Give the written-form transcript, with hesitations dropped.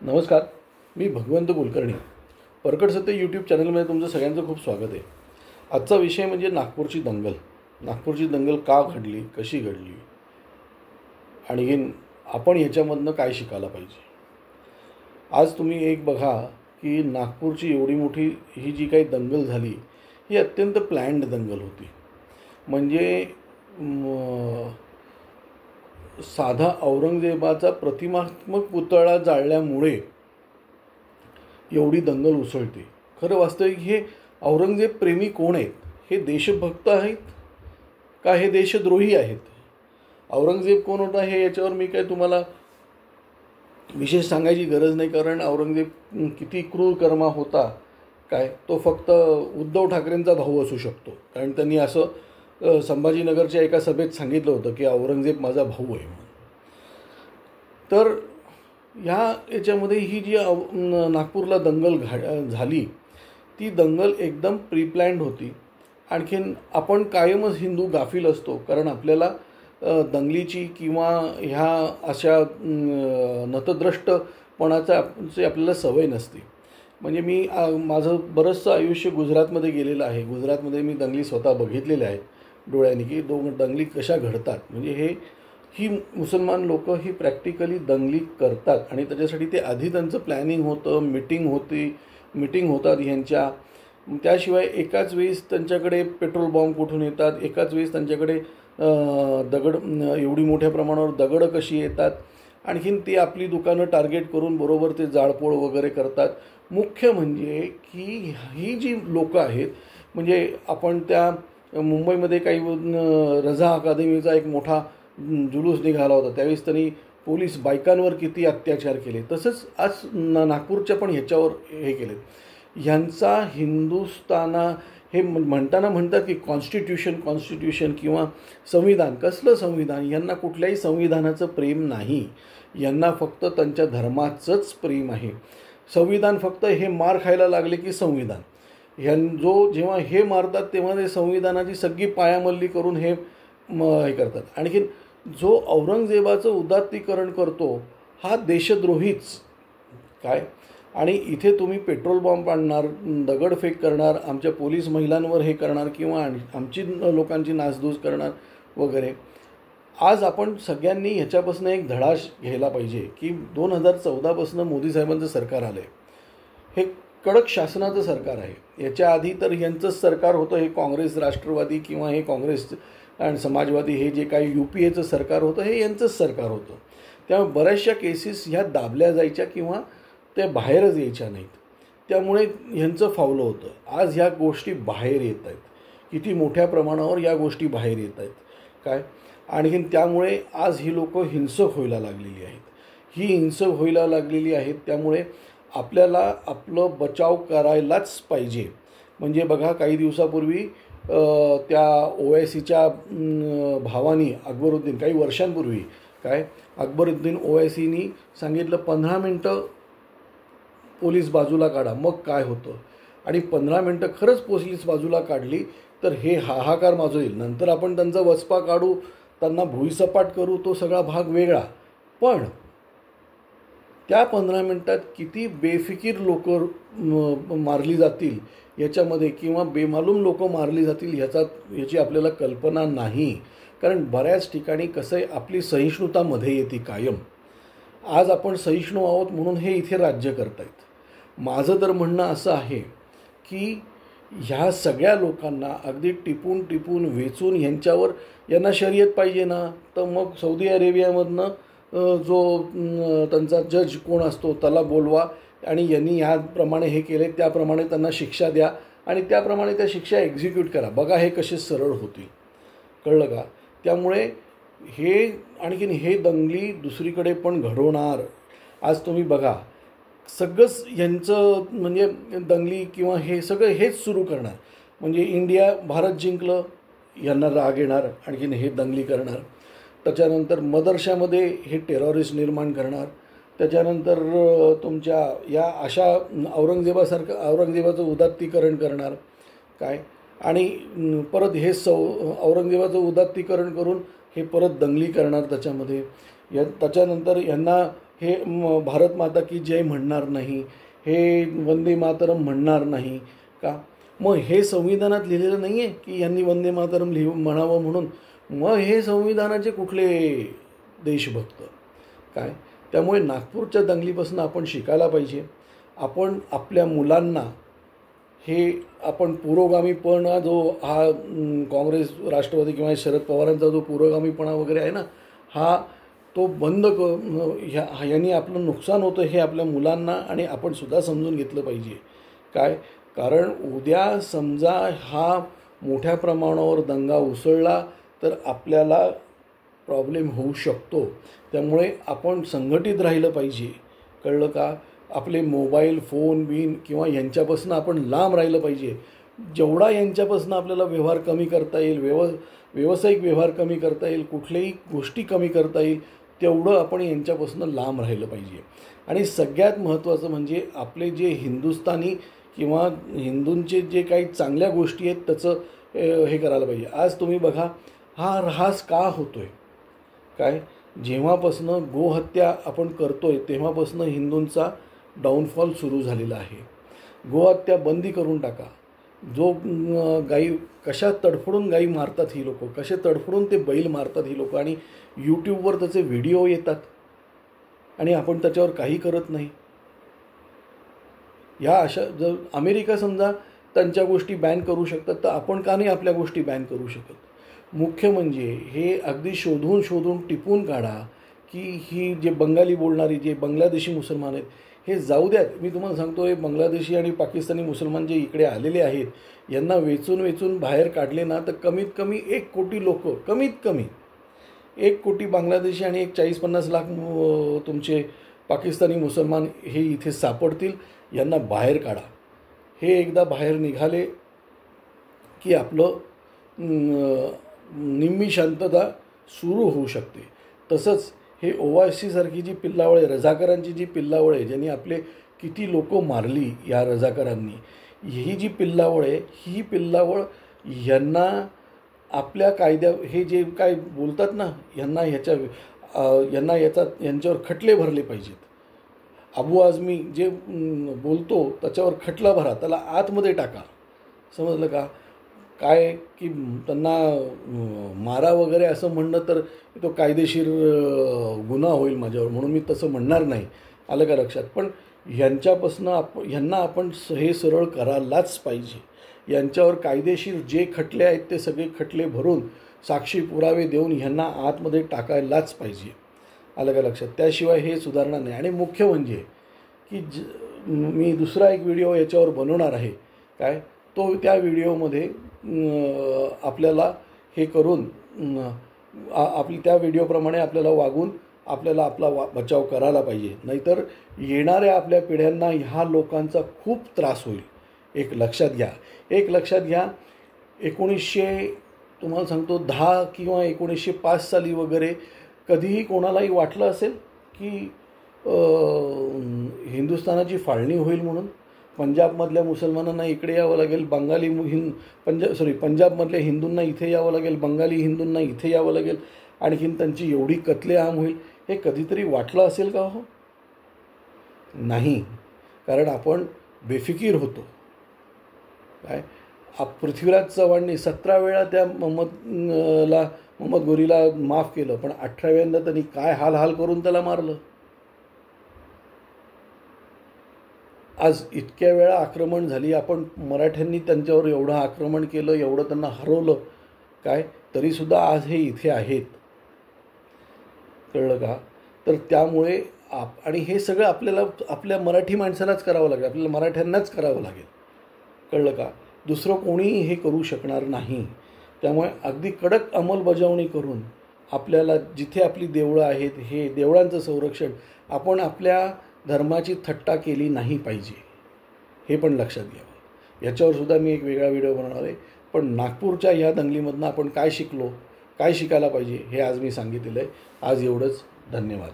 नमस्कार. मी भगवंत कुलकर्णी. परकट सत्य यूट्यूब चॅनलमध्ये तुमचं सगळ्यांचं खूप स्वागत आहे. आजचा विषय म्हणजे नागपूरची दंगल. नागपूरची दंगल का घडली, कशी घडली आणि आपण ह्याच्यामधनं काय शिकायला पाहिजे. आज तुम्ही एक बघा की नागपूरची एवढी मोठी ही जी काही दंगल झाली ही अत्यंत प्लॅन्ड दंगल होती. म्हणजे साधा औरंगजेबाचा प्रतिमात्मक पुतळा जाळल्यामुळे एवढी दंगल उसळते. खरं वास्तविक हे औरंगजेब प्रेमी कोण आहेत? हे देशभक्त आहेत का हे देशद्रोही आहेत? औरंगजेब कोण होता हे याच्यावर मी काय तुम्हाला विशेष सांगायची गरज नाही, कारण औरंगजेब किती क्रूर कर्मा होता काय तो फक्त उद्धव ठाकरेंचा भाऊ असू शकतो. कारण त्यांनी असं संभाजीनगरच्या एका सभेत सांगितलं होतं की औरंगजेब माझा भाऊ आहे म्हणून. तर ह्या याच्यामध्ये ही जी नागपूरला दंगल झाली ती दंगल एकदम प्रीप्लॅन्ड होती. आणखीन आपण कायमच हिंदू गाफील असतो, कारण आपल्याला दंगलीची किंवा ह्या अशा नतद्रष्टपणाची आपल्याला सवय नसते. म्हणजे मी माझं बरंचसं आयुष्य गुजरातमध्ये गेलेलं आहे. गुजरातमध्ये मी दंगली स्वतः बघितलेल्या आहेत डोळ्यांनी की दंगली कशा घडतात. म्हणजे ही मुसलमान लोक ही प्रॅक्टिकली दंगली करतात आणि त्याच्यासाठी ते आधी त्यांचं प्लॅनिंग होतं, मीटिंग होतात ह्यांच्या. त्याशिवाय एकाच वेळेस त्यांच्याकडे पेट्रोल बॉम्ब कुठून येतात, एकाच वेळेस त्यांच्याकडे दगड एवढी मोठ्या प्रमाणावर दगडं कशी येतात, आणखीन ती आपली दुकानं टार्गेट करून बरोबर ते जाळपोळ वगैरे करतात. मुख्य म्हणजे की ही जी लोकं आहेत, म्हणजे आपण त्या मुंबईमध्ये काही रझा अकादमीचा एक मोठा जुलूस निघाला होता, त्यावेळेस त्यांनी पोलीस बायकांवर किती अत्याचार केले. तसंच आज नागपूरच्या पण ह्याच्यावर हे केले. ह्यांचा हिंदुस्थाना हे म्हणतात की कॉन्स्टिट्यूशन किंवा संविधान. कसलं संविधान? यांना कुठल्याही संविधानाचं प्रेम नाही. यांना फक्त त्यांच्या धर्माचंच प्रेम आहे. संविधान फक्त हे मार खायला लागले की संविधान जेव्हा हे मारतात तेव्हा ते संविधानाची सगळी पायामल्ली करून हे करतात. आणखीन जो औरंगजेबाचं उदात्तीकरण करतो हा देशद्रोहीच काय. आणि इथे तुम्ही पेट्रोल बॉम्ब आणणार, दगडफेक करणार, आमच्या पोलीस महिलांवर हे करणार किंवा आमची लोकांची नासधूस करणार वगैरे. आज आपण सगळ्यांनी ह्याच्यापासून एक धडा घ्यायला पाहिजे की 2014पासून मोदी साहेबांचं सरकार आलं आहे. हे कडक शासनाचं सरकार आहे. याच्या आधी तर यांचंच सरकार होतं, हे काँग्रेस राष्ट्रवादी किंवा हे काँग्रेस आणि समाजवादी हे जे काही UPAचं सरकार होतं हे यांचंच सरकार होतं. त्यामुळे बऱ्याचशा केसेस ह्या दाबल्या जायच्या किंवा त्या बाहेरच यायच्या नाहीत. त्यामुळे ह्यांचं फावलं होतं. आज ह्या गोष्टी बाहेर येत आहेत, किती मोठ्या प्रमाणावर या गोष्टी बाहेर येत आहेत काय. आणखीन त्यामुळे आज ही लोकं हिंसक व्हायला लागलेली आहेत. त्यामुळे आपल्याला आपलं बचाव करायलाच पाहिजे. म्हणजे बघा, काही दिवसापूर्वी त्या OICच्या भावानी अकबरुद्दीन, काही वर्षांपूर्वी काय अकबरुद्दीन OICनी सांगितलं 15 मिनटं पोलीस बाजूला काढा, मग काय होतं. आणि 15 मिनटं खरंच पोलीस बाजूला काढली तर हे हाहाकार माजवेल. नंतर आपण त्यांचा वचपा काढू, त्यांना भुईसपाट करू, तो सगळा भाग वेगळा. पण त्या 15 मिनटात किती बेफिकीर लोक मारली जातील याच्यामध्ये किंवा बेमालूम लोक मारली जातील याची आपल्याला कल्पना नाही. कारण बऱ्याच ठिकाणी कसं आहे, आपली सहिष्णुतामध्ये येते कायम. आज आपण सहिष्णू आहोत म्हणून हे इथे राज्य करत आहेत. माझं तर म्हणणं असं आहे की ह्या सगळ्या लोकांना अगदी टिपून वेचून यांना शर्यत पाहिजे ना, तर मग सौदी अरेबियामधनं जो त्यांचा जज कोण असतो त्याला बोलवा आणि यांनी ह्याप्रमाणे हे केले त्याप्रमाणे त्यांना शिक्षा द्या आणि त्याप्रमाणे त्या शिक्षा एक्झिक्यूट करा. बघा हे कसे सरळ होतील, कळलं का. त्यामुळे आणखीन हे दंगली दुसरीकडे पण घडवणार. आज तुम्ही बघा, सगळंच यांचं म्हणजे दंगली किंवा हे सगळं हेच सुरू करणार. म्हणजे भारत जिंकलं, यांना राग येणार, आणखीन हे दंगली करणार. त्याच्यानंतर मदरशामध्ये हे टेररिस्ट निर्माण करणार. त्याच्यानंतर तुमच्या या अशा औरंगजेबाचं उदात्तीकरण करणार काय. आणि परत हे औरंगजेबाचं उदात्तीकरण करून हे परत दंगली करणार त्याच्यामध्ये. त्याच्यानंतर यांना हे भारत माता की जय म्हणणार नाही, हे वंदे मातरम म्हणणार नाही का? मग हे संविधानात लिहिलेलं नाही आहे की यांनी वंदे मातरम म्हणावं म्हणून? मग हे संविधानाचे कुठले देशभक्त काय? त्यामुळे नागपूरच्या दंगलीपासून आपण शिकायला पाहिजे. आपण आपल्या मुलांना हे आपण पुरोगामीपणा जो हा काँग्रेस, राष्ट्रवादी किंवा शरद पवारांचा जो पुरोगामीपणा वगैरे आहे ना, हा तो बंद यांनी आपलं नुकसान होतं हे आपल्या मुलांना आणि आपण सुद्धा समजून घेतलं पाहिजे काय? कारण उद्या समजा हा मोठ्या प्रमाणावर दंगा उसळला तर आपल्याला प्रॉब्लेम होऊ शकतो. त्यामुळे आपण संघटित राहिलं पाहिजे, कळलं का? आपले मोबाईल फोन बिन किंवा यांच्यापासून आपण लांब राहिलं पाहिजे. जेवढा यांच्यापासून आपल्याला व्यवहार कमी करता येईल, व्यावसायिक व्यवहार कमी करता येईल, कुठल्याही गोष्टी कमी करता येईल, तेवढं आपण यांच्यापासून लांब राहिलं पाहिजे. आणि सगळ्यात महत्त्वाचं म्हणजे आपले जे हिंदुस्थानी किंवा हिंदूंचे जे काही चांगल्या गोष्टी आहेत त्याचं हे करायला पाहिजे. आज तुम्ही बघा हा ऱ्हास का होतो आहे काय? जेव्हापासनं गोहत्या आपण करतो आहे तेव्हापासनं हिंदूंचा डाऊनफॉल सुरू झालेला आहे. गोहत्या बंदी करून टाका. जो गाई कशा तडफडून गाई मारतात ही लोक, कसे तडफडून ते बैल मारतात ही लोक, आणि यूट्यूबवर त्याचे व्हिडिओ येतात आणि आपण त्याच्यावर काही करत नाही. ह्या अशा जर अमेरिका समजा त्यांच्या गोष्टी बॅन करू शकतात तर आपण का नाही आपल्या गोष्टी बॅन करू शकत? मुख्य म्हणजे हे अगदी शोधून शोधून टिपून काढा की ही जे बंगाली बोलणारी जे बांगलादेशी मुसलमान आहेत हे जाऊ द्यात. मी तुम्हाला सांगतो हे बांगलादेशी आणि पाकिस्तानी मुसलमान जे इकडे आलेले आहेत यांना वेचून वेचून बाहेर काढले ना तर कमीत कमी 1 कोटी लोक, कमीत कमी 1 कोटी बांगलादेशी आणि एक 40-50 लाख तुमचे पाकिस्तानी मुसलमान हे इथे सापडतील. यांना बाहेर काढा. हे एकदा बाहेर निघाले की आपलं निम्मी शांतता सुरू होऊ शकते. तसंच हे ओवासीसारखी जी पिल्लावळे, रझाकारांची जी पिल्लावळ आहे, ज्यांनी आपले किती लोक मारली या रझाकारांनी, ही जी पिल्लावळ आहे ही पिल्लावळ यांना आपल्या कायद्या हे जे काय बोलतात ना यांना यांच्यावर खटले भरले पाहिजेत. अबू आझमी जे बोलतो त्याच्यावर खटला भरा, त्याला आतमध्ये टाका. समजलं का? काय की त्यांना मारा वगैरे असं म्हणणं तर तो कायदेशीर गुन्हा होईल माझ्यावर, म्हणून मी तसं म्हणणार नाही. आलं का लक्षात? पण ह्यांच्यापासनं ह्यांना आपण हे सरळ करायलाच पाहिजे. यांच्यावर कायदेशीर जे खटले आहेत ते सगळे खटले भरून साक्षी पुरावे देऊन ह्यांना आतमध्ये टाकायलाच पाहिजे. आलं का लक्षात? त्याशिवाय हे सुधारणार नाही. आणि मुख्य म्हणजे की मी दुसरा एक व्हिडिओ याच्यावर बनवणार आहे काय, तो त्या व्हिडिओमध्ये आपल्याला हे करून आपली त्या व्हिडिओप्रमाणे आपल्याला वागून आपल्याला आपला बचाव करायला पाहिजे. नाहीतर येणाऱ्या आपल्या पिढ्यांना ह्या लोकांचा खूप त्रास होईल. एक लक्षात घ्या. 1900 तुम्हाला सांगतो 10 किंवा 1905 साली वगैरे कधीही कोणालाही वाटलं असेल की हिंदुस्थानाची फाळणी होईल म्हणून? पंजाबमधल्या मुसलमानांना इकडे यावं लागेल, पंजाबमधल्या हिंदूंना इथे यावं लागेल, बंगाली हिंदूंना इथे यावं लागेल, आणखीन त्यांची एवढी कत्लेआम होईल, हे कधीतरी वाटलं असेल का हो? नाही. कारण आपण बेफिकीर होतो काय. पृथ्वीराज चव्हाणने 17 वेळा त्या मोहम्मद गोरीला माफ केलं, पण 18व्यांदा त्यांनी काय हाल करून त्याला मारलं. आज इतक्या वेळा आक्रमण झाली, आपण मराठ्यांनी त्यांच्यावर एवढं आक्रमण केलं, एवढं त्यांना हरवलं काय, तरीसुद्धा आज हे इथे आहेत. कळलं का? तर त्यामुळे आणि हे सगळं आपल्याला आपल्या मराठी माणसालाच करावं लागेल, आपल्याला मराठ्यांनाच करावं लागेल. कळलं का? दुसरं कोणीही हे करू शकणार नाही. त्यामुळे अगदी कडक अंमलबजावणी करून आपल्याला जिथे आपली देवळं आहेत हे देवळांचं संरक्षण, आपण आपल्या धर्माची थट्टा केली नाही पाहिजे, हे पण लक्षात घ्यावं. याच्यावर सुद्धा मी एक वेगळा व्हिडिओ बनवणार आहे. पण नागपूरच्या ह्या दंगलीमधनं आपण काय शिकलो, काय शिकायला पाहिजे हे आज मी सांगितलेलं आहे. आज एवढंच. धन्यवाद.